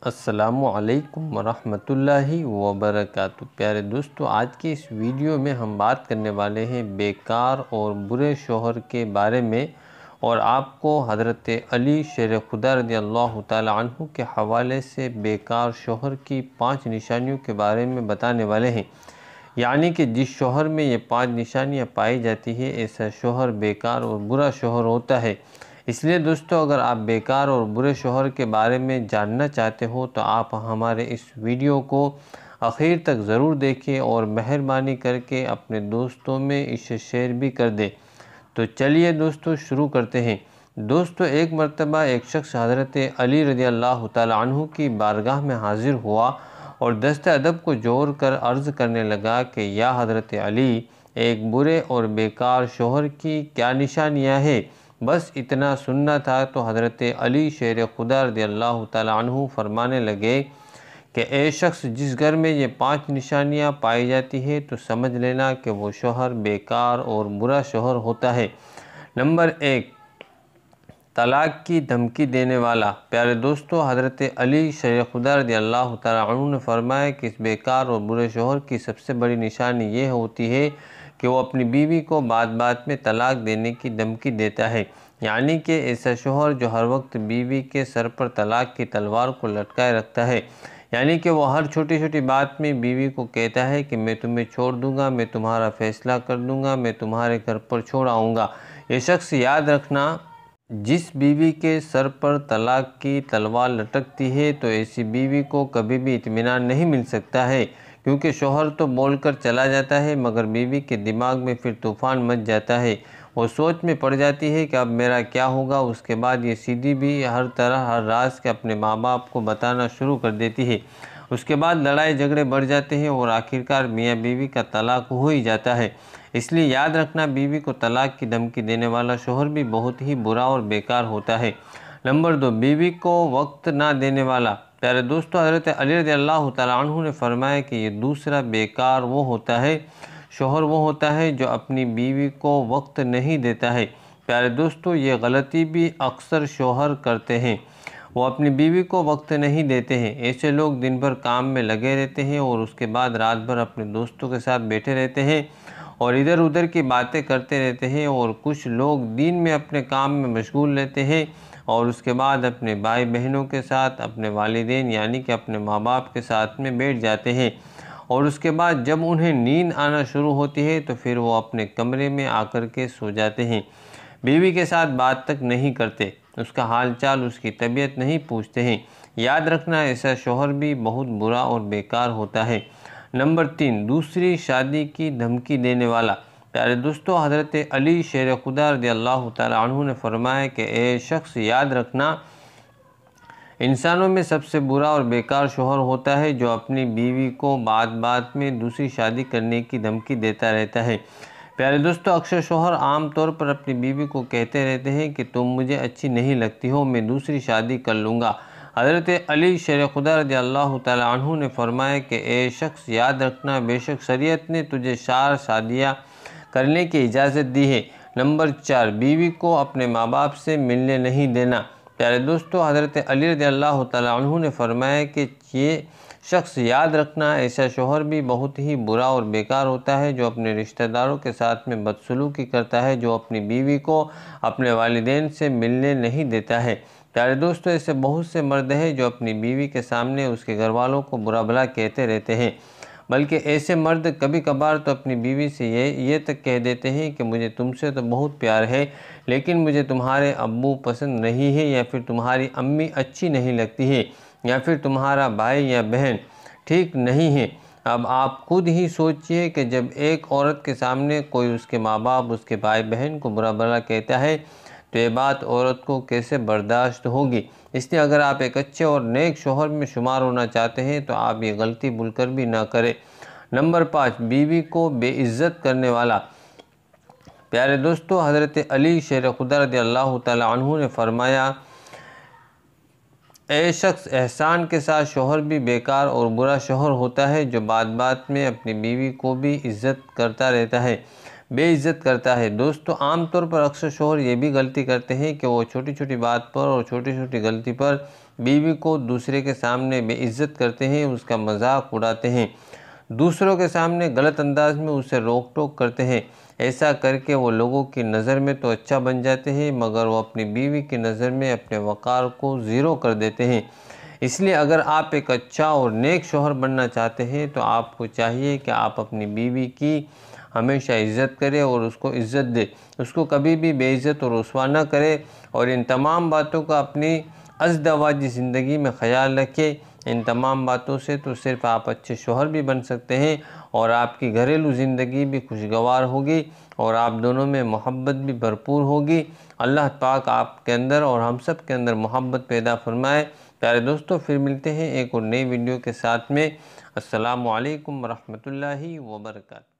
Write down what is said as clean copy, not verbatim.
अस्सलामु अलैकुम वरहमतुल्लाहि वबरकातुहू। प्यारे दोस्तों, आज की इस वीडियो में हम बात करने वाले हैं बेकार और बुरे शोहर के बारे में, और आपको हज़रत अली शेर खुदा रज़ियल्लाहु ताला अन्हु के हवाले से बेकार शोहर की 5 निशानियों के बारे में बताने वाले हैं। यानी कि जिस शोहर में ये 5 निशानियाँ पाई जाती है, ऐसा शोहर बेकार और बुरा शोहर होता है। इसलिए दोस्तों, अगर आप बेकार और बुरे शोहर के बारे में जानना चाहते हो तो आप हमारे इस वीडियो को आखिर तक ज़रूर देखें और मेहरबानी करके अपने दोस्तों में इसे शेयर भी कर दें। तो चलिए दोस्तों, शुरू करते हैं। दोस्तों, एक मरतबा एक शख्स हज़रत अली रज़ियल्लाहु ताला अन्हु की बारगाह में हाज़िर हुआ और दस्ते अदब को जोड़ कर अर्ज़ करने लगा कि या हज़रत अली, एक बुरे और बेकार शोहर की क्या निशानियाँ हैं? बस इतना सुनना था तो हज़रत अली शेर खुदा रज़ियल्लाहु ताला अन्हु फरमाने लगे कि ए शख्स, जिस घर में ये 5 निशानियाँ पाई जाती है तो समझ लेना कि वो शोहर बेकार और बुरा शोहर होता है। नंबर 1, तलाक की धमकी देने वाला। प्यारे दोस्तों, हज़रत अली शेर खुदा रज़ियल्लाहु ताला अन्हु ने फरमाया कि इस बेकार और बुरे शोहर की सबसे बड़ी निशानी ये होती है कि वो अपनी बीवी को बात बात में तलाक देने की धमकी देता है। यानी कि ऐसा शोहर जो हर वक्त बीवी के सर पर तलाक की तलवार को लटकाए रखता है। यानी कि वो हर छोटी छोटी बात में बीवी को कहता है कि मैं तुम्हें छोड़ दूंगा, मैं तुम्हारा फैसला कर दूंगा, मैं तुम्हारे घर पर छोड़ आऊँगा। ये शख्स, याद रखना, जिस बीवी के सर पर तलाक की तलवार लटकती है तो ऐसी बीवी को कभी भी इत्मीनान नहीं मिल सकता है, क्योंकि शोहर तो बोलकर चला जाता है मगर बीवी के दिमाग में फिर तूफ़ान मच जाता है। वो सोच में पड़ जाती है कि अब मेरा क्या होगा। उसके बाद ये सीधी भी हर तरह हर राज के अपने माँ बाप को बताना शुरू कर देती है। उसके बाद लड़ाई झगड़े बढ़ जाते हैं और आखिरकार मियाँ बीवी का तलाक हो ही जाता है। इसलिए याद रखना, बीवी को तलाक की धमकी देने वाला शोहर भी बहुत ही बुरा और बेकार होता है। नंबर 2, बीवी को वक्त ना देने वाला। प्यारे दोस्तों, हज़रत अली रज़ियल्लाहु ताला अन्हु ने फरमाया कि ये दूसरा बेकार वो होता है, शोहर वो होता है जो अपनी बीवी को वक्त नहीं देता है। प्यारे दोस्तों, ये गलती भी अक्सर शोहर करते हैं, वो अपनी बीवी को वक्त नहीं देते हैं। ऐसे लोग दिन भर काम में लगे रहते हैं और उसके बाद रात भर अपने दोस्तों के साथ बैठे रहते हैं और इधर उधर की बातें करते रहते हैं। और कुछ लोग दिन में अपने काम में मशगूल रहते हैं और उसके बाद अपने भाई बहनों के साथ, अपने वालिदैन यानी कि अपने माँ बाप के साथ में बैठ जाते हैं। और उसके बाद जब उन्हें नींद आना शुरू होती है तो फिर वो अपने कमरे में आकर के सो जाते हैं। बीवी के साथ बात तक नहीं करते, उसका हालचाल, उसकी तबीयत नहीं पूछते हैं। याद रखना, ऐसा शोहर भी बहुत बुरा और बेकार होता है। नंबर 3, दूसरी शादी की धमकी देने वाला। प्यारे दोस्तों, हज़रत अली शेर खुदा रज़ियल्लाहु ताला अन्हु ने फरमाया कि ए शख्स, याद रखना, इंसानों में सबसे बुरा और बेकार शोहर होता है जो अपनी बीवी को बात बात में दूसरी शादी करने की धमकी देता रहता है। प्यारे दोस्तों, अक्सर शोहर आम तौर पर अपनी बीवी को कहते रहते हैं कि तुम मुझे अच्छी नहीं लगती हो, मैं दूसरी शादी कर लूँगा। हज़रत अली शेर खुदा रज़ियल्लाहु ताला अन्हु ने फरमाया कि ए शख्स, याद रखना, बेशक शरीयत ने तुझे 4 शादियाँ करने की इजाज़त दी है। नंबर 4, बीवी को अपने माँ बाप से मिलने नहीं देना। प्यारे दोस्तों, हज़रत अली रज़ियल्लाहु ताला अन्हु ने फरमाया कि ये शख्स, याद रखना, ऐसा शोहर भी बहुत ही बुरा और बेकार होता है जो अपने रिश्तेदारों के साथ में बदसलूकी करता है, जो अपनी बीवी को अपने वालिदैन से मिलने नहीं देता है। प्यारे दोस्तों, ऐसे बहुत से मर्द हैं जो अपनी बीवी के सामने उसके घर वालों को बुरा भला कहते रहते हैं। बल्कि ऐसे मर्द कभी कभार तो अपनी बीवी से ये तक कह देते हैं कि मुझे तुमसे तो बहुत प्यार है, लेकिन मुझे तुम्हारे अब्बू पसंद नहीं है, या फिर तुम्हारी अम्मी अच्छी नहीं लगती है, या फिर तुम्हारा भाई या बहन ठीक नहीं है। अब आप खुद ही सोचिए कि जब एक औरत के सामने कोई उसके माँ बाप, उसके भाई बहन को बुरा भला कहता है तो ये बात औरत को कैसे बर्दाश्त होगी। इसलिए अगर आप एक अच्छे और नेक शोहर में शुमार होना चाहते हैं तो आप ये गलती भूलकर भी ना करें। नंबर 5, बीवी को बेइज्जत करने वाला। प्यारे दोस्तों, हज़रत अली शेर खुदा रज़ियल्लाहु ताला अन्हु ने फरमाया, ए शख्स, एहसान के साथ शोहर भी बेकार और बुरा शोहर होता है जो बात बात में अपनी बीवी को भी इज्जत करता रहता है। बेइज्जत करता है। दोस्तों आमतौर पर अक्सर शोहर ये भी गलती करते हैं कि वो छोटी छोटी बात पर और छोटी छोटी गलती पर बीवी को दूसरे के सामने बेइज्जत करते हैं, उसका मजाक उड़ाते हैं, दूसरों के सामने गलत अंदाज में उसे रोक टोक करते हैं। ऐसा करके वो लोगों की नज़र में तो अच्छा बन जाते हैं, मगर वो अपनी बीवी की नज़र में अपने वक़ार को ज़ीरो कर देते हैं। इसलिए अगर आप एक अच्छा और नेक शौहर बनना चाहते हैं तो आपको चाहिए कि आप अपनी बीवी की हमेशा इज़्ज़त करें और उसको इज़्ज़त दें, उसको कभी भी बेइज़्ज़त और रुसवा ना करें। और इन तमाम बातों का अपनी अज़दवाजी ज़िंदगी में ख़याल रखें। इन तमाम बातों से तो सिर्फ़ आप अच्छे शौहर भी बन सकते हैं और आपकी घरेलू ज़िंदगी भी खुशगवार होगी और आप दोनों में मोहब्बत भी भरपूर होगी। अल्लाह पाक आपके अंदर और हम सब के अंदर मोहब्बत पैदा फरमाए। प्यारे दोस्तों, फिर मिलते हैं एक और नई वीडियो के साथ में। अस्सलामु अलैकुम रहमतुल्लाहि व बरकातहू।